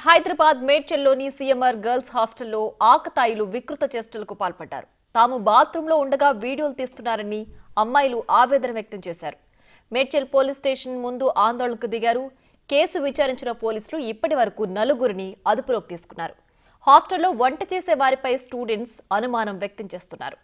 Hyderabad మేడ్చల్లోని CMR girls హాస్టల్లో ఆకతాయిలు వికృత చేష్టలకు పాల్పడ్డారు. తాము బాత్రూంలో ఉండగా వీడియోలు తీస్తున్నారని అమ్మాయిలు ఆవేదన వ్యక్తం చేశారు. మేడ్చల్ పోలీస్ స్టేషన్ ముందు ఆందోళనకు దిగారు. కేసు విచారించిన పోలీసులు ఇప్పటి వరకు నలుగురిని అదుపులోకి తీసుకున్నారు. హాస్టల్లో వంట చేసే వారిపై స్టూడెంట్స్ అనుమానం వ్యక్తం చేస్తున్నారు.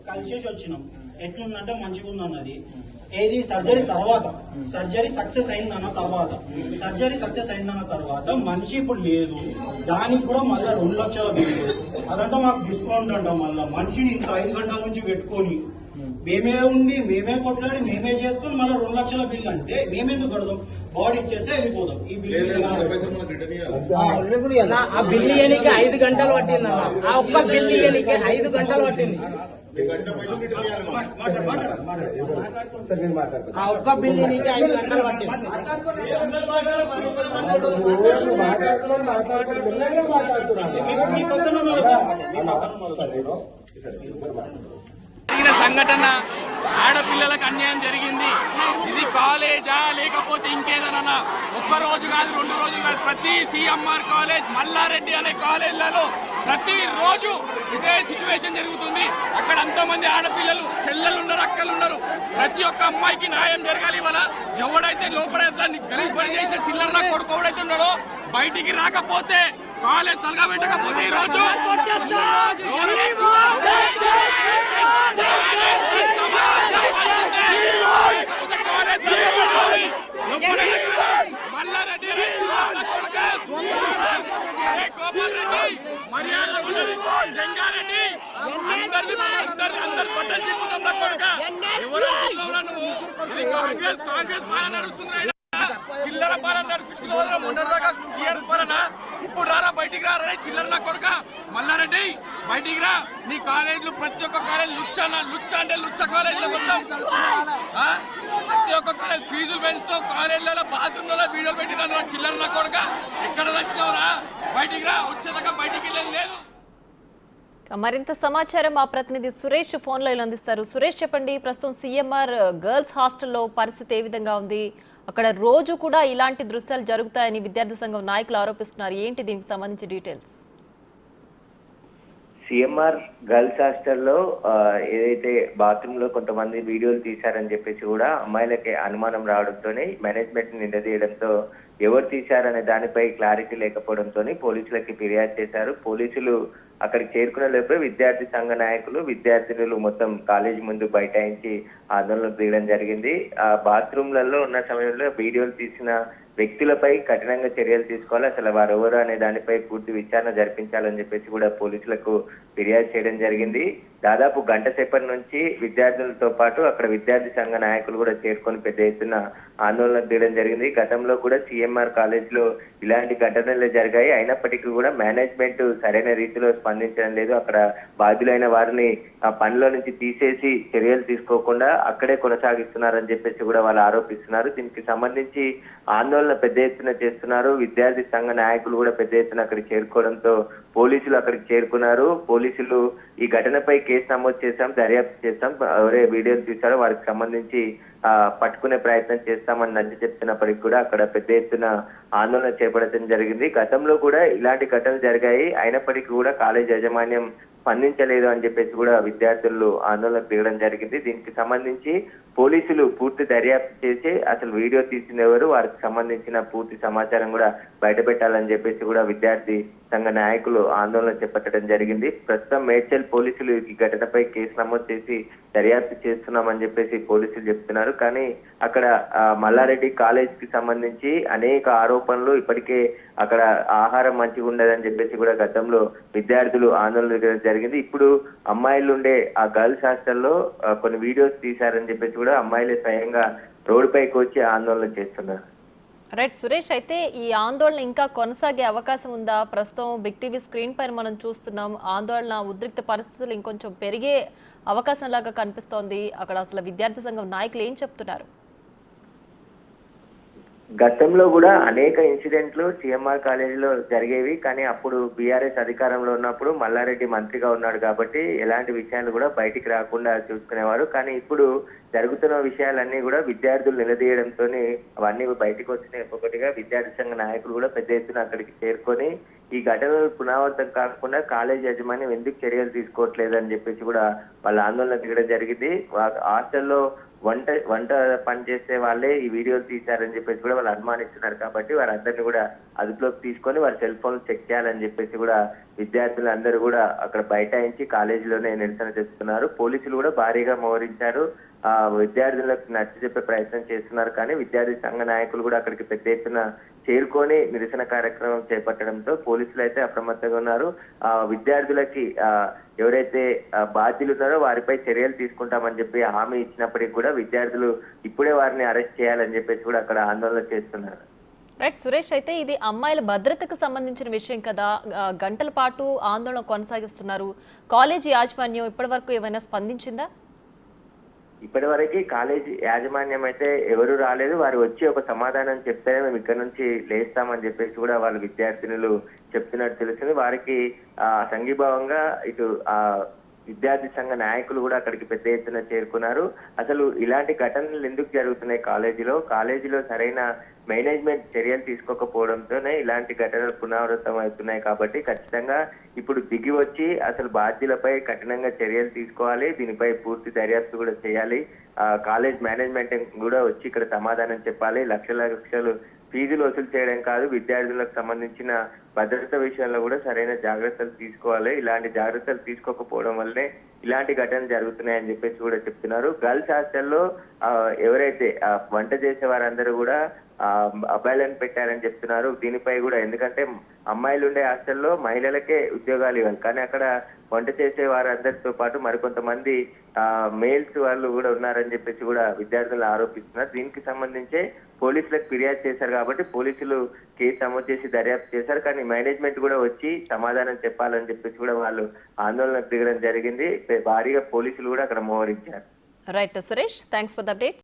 కలిసేసి వచ్చినాం. ఎట్లుందంటే మంచిగా ఉందన్నది. ఏది సర్జరీ తర్వాత సర్జరీ సక్సెస్ అయిందన్న తర్వాత మనిషి ఇప్పుడు లేదు. దానికి కూడా మళ్ళీ 2 లక్షల బిల్లు. అదంతా మాకు డిస్కౌంట్ అంటాం. మళ్ళీ మనిషిని ఇంత 5 గంటల నుంచి పెట్టుకొని మేమే ఉండి మేమే కొట్లాడి మేమే చేసుకుని మళ్ళీ 2 లక్షల బిల్లు అంటే మేమెందుకు కడదాం? బాడీ ఇచ్చేస్తే వెళ్ళిపోదాం. ఈ బిల్లు ఆ బిల్లు ఇయనికి 5 గంటలు పట్టింది. ఆ ఒక్క బిల్లు ఇయనికి 5 గంటలు పట్టింది. ఆ ఒక్క బిల్లు ఇయనికి 5 గంటలు పట్టింది. సంఘటన ఆడపిల్లలకు అన్యాయం జరిగింది. ఇది కాలేజా లేకపోతే ఇంకేదన్నా? ఒక్క రోజు కాదు, 2 రోజులు కాదు. ప్రతి సీఎంఆర్ కాలేజ్, మల్లారెడ్డి అనే కాలేజ్లలో ప్రతి రోజు ఇదే సిచ్యువేషన్ జరుగుతుంది. అక్కడ అంతమంది ఆడపిల్లలు, చెల్లెలు ఉన్నారు, అక్కలు ఉన్నారు. ప్రతి ఒక్క అమ్మాయికి న్యాయం జరగాలి. ఇవాళ ఎవడైతే లోపల గలీజ్ పని చేసిన చిల్లర కొడుకు ఎవడైతే ఉన్నాడో బయటికి రాకపోతే, కాలేజ్ తలగబెట్టకపోతే ఈ రోజు కాంగ్రెస్ పాలన నడుస్తుంది. చిల్లర పాలన నడిపించుకుని మొన్నటిదాకా టీఆర్ఎస్ పాలన. ఇప్పుడు రారా, బయటికి రారా చిల్లర నా కొడుక. మల్లారెడ్డి బయటికి రా. నీ కాలేజీలు ప్రతి ఒక్క కాలేజ్ లుచ్చ అంటే లుచ్చ కాలేజీలో మొత్తం ప్రతి ఒక్క కాలేజ్ ఫీజులు పెంచుతూ కాలేజీలలో బాత్రూమ్లలో వీడియోలు పెట్టిన చిల్లర నా కొడుక. ఎక్కడ వచ్చినవరా? బయటికి రా. వచ్చేదాకా బయటికి వెళ్ళేది లేదు. మరింత సమాచారం మా ప్రతినిధి సురేష్ ఫోన్ లైన్ అందిస్తారు. సురేష్, చెప్పండి, ప్రస్తుతం సీఎంఆర్ గర్ల్స్ హాస్టల్లో పరిస్థితి ఏ విధంగా ఉంది? అక్కడ రోజు కూడా ఇలాంటి దృశ్యాలు జరుగుతాయని విద్యార్థి సంఘం నాయకులు ఆరోపిస్తున్నారు. ఏంటి దీనికి సంబంధించి డీటెయిల్స్? సీఎంఆర్ గర్ల్స్ హాస్టల్లో ఏదైతే బాత్రూమ్ లో కొంతమంది వీడియోలు తీశారని చెప్పేసి కూడా అమ్మాయిలకి అనుమానం రావడంతోనే మేనేజ్మెంట్ ని నిలదీయడంతో ఎవరు తీశారనే దానిపై క్లారిటీ లేకపోవడంతో పోలీసులకి ఫిర్యాదు చేశారు. పోలీసులు అక్కడికి చేరుకునే లోపే విద్యార్థి సంఘ నాయకులు, విద్యార్థినులు మొత్తం కాలేజీ ముందు బైఠాయించి ఆందోళనకు దిగడం జరిగింది. ఆ బాత్రూమ్లలో ఉన్న సమయంలో వీడియోలు తీసిన వ్యక్తులపై కఠినంగా చర్యలు తీసుకోవాలి, అసలు వారెవరు అనే దానిపై పూర్తి విచారణ జరిపించాలని చెప్పేసి కూడా పోలీసులకు ఫిర్యాదు చేయడం జరిగింది. దాదాపు గంట సేపటి నుంచి విద్యార్థులతో పాటు అక్కడ విద్యార్థి సంఘ నాయకులు కూడా చేరుకొని పెద్ద ఎత్తున ఆందోళనకు దిగడం జరిగింది. గతంలో కూడా సీఎంఆర్ కాలేజ్ లో ఇలాంటి ఘటనలు జరిగాయి. అయినప్పటికీ కూడా మేనేజ్మెంట్ సరైన రీతిలో స్పందించడం లేదు. అక్కడ బాధ్యులైన వారిని ఆ పనిలో నుంచి తీసేసి చర్యలు తీసుకోకుండా అక్కడే కొనసాగిస్తున్నారని చెప్పేసి కూడా వాళ్ళు ఆరోపిస్తున్నారు. దీనికి సంబంధించి ఆందోళన పెద్ద ఎత్తున చేస్తున్నారు. విద్యార్థి సంఘ నాయకులు కూడా పెద్ద ఎత్తున అక్కడికి చేరుకోవడంతో పోలీసులు అక్కడికి చేరుకున్నారు. పోలీసులు ఈ ఘటనపై కేసు నమోదు చేశాం, దర్యాప్తు చేస్తాం, ఎవరే వీడియోలు తీశారో వారికి సంబంధించి పట్టుకునే ప్రయత్నం చేస్తామని నచ్చ చెప్తున్నప్పటికీ కూడా అక్కడ పెద్ద ఎత్తున ఆందోళన చేపట్టడం జరిగింది. గతంలో కూడా ఇలాంటి ఘటనలు జరిగాయి. అయినప్పటికీ కూడా కాలేజ్ యాజమాన్యం స్పందించలేదు అని చెప్పేసి కూడా విద్యార్థులు ఆందోళనకు దిగడం జరిగింది. దీనికి సంబంధించి పోలీసులు పూర్తి దర్యాప్తు చేసి అసలు వీడియో తీసింది ఎవరు, వారికి సంబంధించిన పూర్తి సమాచారం కూడా బయటపెట్టాలని చెప్పేసి కూడా విద్యార్థి సంఘ నాయకులు ఆందోళన చేపట్టడం జరిగింది. ప్రస్తుతం మేడ్చల్ పోలీసులు ఈ ఘటనపై కేసు నమోదు చేసి దర్యాప్తు చేస్తున్నామని చెప్పేసి పోలీసులు చెప్తున్నారు. కానీ అక్కడ మల్లారెడ్డి కాలేజ్ కి సంబంధించి అనేక ఆరోపణలు, ఇప్పటికే అక్కడ ఆహారం మంచిగా ఉండదని చెప్పేసి కూడా గతంలో విద్యార్థులు ఆందోళన జరిగింది. ఇప్పుడు అమ్మాయిలు ఉండే ఆ గర్ల్స్ హాస్టల్లో కొన్ని వీడియోస్ తీశారని చెప్పేసి కూడా అమ్మాయిలే స్వయంగా రోడ్డుపైకి వచ్చి ఆందోళన చేస్తున్నారు. రైట్ సురేష్, అయితే ఈ ఆందోళన ఇంకా కొనసాగే అవకాశం ఉందా? ప్రస్తుతం బిగ్ టీవీ స్క్రీన్ పైన మనం చూస్తున్నాం, ఆందోళన ఉద్రిక్త పరిస్థితులు ఇంకొంచెం పెరిగే అవకాశం లాగా కనిపిస్తోంది. అక్కడ అసలు విద్యార్థి సంఘం నాయకులు ఏం చెప్తున్నారు? గతంలో కూడా అనేక ఇన్సిడెంట్లు సిఎంఆర్ కాలేజీలో జరిగేవి. కానీ అప్పుడు బీఆర్ఎస్ అధికారంలో ఉన్నప్పుడు మల్లారెడ్డి మంత్రిగా ఉన్నాడు కాబట్టి ఎలాంటి విషయాలు కూడా బయటికి రాకుండా చూసుకునేవారు. కానీ ఇప్పుడు జరుగుతున్న విషయాలన్నీ కూడా విద్యార్థులు నిలదీయడంతో అవన్నీ బయటకు వచ్చినాయి. ఒక్కొక్కటిగా విద్యార్థి సంఘ నాయకులు కూడా పెద్ద ఎత్తున అక్కడికి చేరుకొని ఈ ఘటనలు పునరావృతం కాకుండా కాలేజ్ యాజమాన్యం ఎందుకు చర్యలు తీసుకోవట్లేదు అని చెప్పేసి కూడా వాళ్ళ ఆందోళన దిగడం జరిగింది. హాస్టల్లో వంట పని చేసే వాళ్ళే ఈ వీడియోలు తీశారని చెప్పేసి కూడా వాళ్ళు అనుమానిస్తున్నారు. కాబట్టి వారందరినీ కూడా అదుపులోకి తీసుకొని వారి సెల్ ఫోన్ చెక్ చేయాలని చెప్పేసి కూడా విద్యార్థులందరూ కూడా అక్కడ బైఠాయించి కాలేజీలోనే నిరసన చేస్తున్నారు. పోలీసులు కూడా భారీగా మోహరించారు. విద్యార్థులకు నచ్చ చెప్పే ప్రయత్నం చేస్తున్నారు. కానీ విద్యార్థి సంఘ నాయకులు కూడా అక్కడికి పెద్ద ఎత్తున చేరుకొని నిరసన కార్యక్రమం చేపట్టడంతో పోలీసులు అయితే అప్రమత్తంగా ఉన్నారు. విద్యార్థులకి ఎవరైతే బాధ్యులు ఉన్నారో వారిపై చర్యలు తీసుకుంటామని చెప్పి హామీ ఇచ్చినప్పటికీ కూడా విద్యార్థులు ఇప్పుడే వారిని అరెస్ట్ చేయాలని చెప్పేసి కూడా అక్కడ ఆందోళన చేస్తున్నారు. రైట్ సురేష్, అయితే ఇది అమ్మాయిల భద్రతకు సంబంధించిన విషయం కదా, గంటల పాటు ఆందోళన కొనసాగిస్తున్నారు. కాలేజీ యాజమాన్యం ఇప్పటి వరకు ఏమైనా స్పందించిందా? ఇప్పటి వరకు కాలేజీ యాజమాన్యం అయితే ఎవరు రాలేదు. వారు వచ్చి ఒక సమాధానం చెప్తేనే మేము ఇక్కడ నుంచి లేస్తామని చెప్పేసి కూడా వాళ్ళు విద్యార్థినులు చెప్తున్నట్టు తెలిసింది. వారికి సంఘీభావంగా ఇటు విద్యార్థి సంఘ నాయకులు కూడా అక్కడికి పెద్ద ఎత్తున చేరుకున్నారు. అసలు ఇలాంటి ఘటనలు ఎందుకు జరుగుతున్నాయి కాలేజీలో సరైన మేనేజ్మెంట్ చర్యలు తీసుకోకపోవడంతోనే ఇలాంటి ఘటనలు పునరావృతం అవుతున్నాయి. కాబట్టి ఖచ్చితంగా ఇప్పుడు దిగి వచ్చి అసలు బాధ్యులపై కఠినంగా చర్యలు తీసుకోవాలి. దీనిపై పూర్తి దర్యాప్తు కూడా చేయాలి. కాలేజ్ మేనేజ్మెంట్ కూడా వచ్చి ఇక్కడ సమాధానం చెప్పాలి. లక్షలు ఫీజులు వసూలు చేయడం కాదు, విద్యార్థులకు సంబంధించిన భద్రత విషయంలో కూడా సరైన జాగ్రత్తలు తీసుకోవాలి. ఇలాంటి జాగ్రత్తలు తీసుకోకపోవడం వల్లే ఇలాంటి ఘటనలు జరుగుతున్నాయని చెప్పేసి కూడా చెప్తున్నారు. గర్ల్స్ హాస్టల్లో ఎవరైతే వంట చేసే వారందరూ కూడా అబ్బాయిలను పెట్టారని చెప్తున్నారు. దీనిపై కూడా ఎందుకంటే అమ్మాయిలు ఉండే హాస్టల్లో మహిళలకే ఉద్యోగాలు ఇవ్వాలి. కానీ అక్కడ వంట చేసే వారందరితో పాటు మరికొంతమంది మేల్స్ వాళ్ళు కూడా ఉన్నారని చెప్పేసి కూడా విద్యార్థులు ఆరోపిస్తున్నారు. దీనికి సంబంధించే పోలీసులకు ఫిర్యాదు చేశారు కాబట్టి పోలీసులు కేసు నమోదు చేసి దర్యాప్తు చేశారు. కానీ మేనేజ్మెంట్ కూడా వచ్చి సమాధానం చెప్పాలని చెప్పేసి కూడా వాళ్ళు ఆందోళనకు దిగడం జరిగింది. భారీగా పోలీసులు కూడా అక్కడ మోహరించారు. Right Suresh, thanks for the update.